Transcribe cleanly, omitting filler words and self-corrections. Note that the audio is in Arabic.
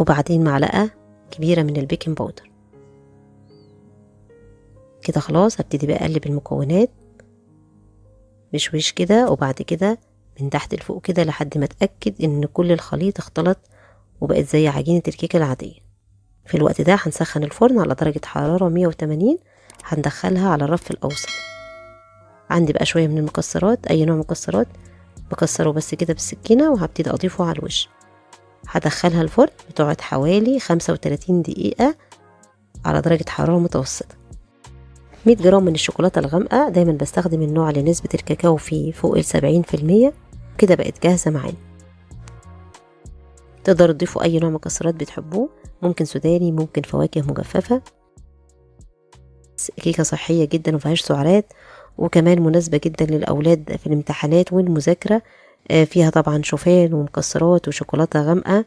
وبعدين معلقة كبيرة من البيكنج باودر. كده خلاص هبتدي بقى اقلب المكونات بشويش كده، وبعد كده من تحت لفوق كده لحد ما اتأكد ان كل الخليط اختلط وبقت زي عجينة الكيكة العادية. في الوقت ده هنسخن الفرن على درجة حرارة 180، هندخلها على الرف الأوسط. عندي بقى شوية من المكسرات، أي نوع مكسرات بكسره بس كده بالسكينة وهبتدي أضيفه على الوش. هدخلها الفرن بتقعد حوالي 35 دقيقة على درجة حرارة متوسطة. 100 جرام من الشوكولاتة الغامقة، دايما بستخدم النوع اللي نسبة الكاكاو فيه فوق 70%. كده بقت جاهزة معانا. تقدروا تضيفوا أي نوع مكسرات بتحبوه، ممكن سوداني، ممكن فواكه مجففة. كيكة صحية جدا ومفيهاش سعرات، وكمان مناسبة جدا للأولاد في الامتحانات والمذاكرة. فيها طبعا شوفان ومكسرات وشوكولاتة غامقة.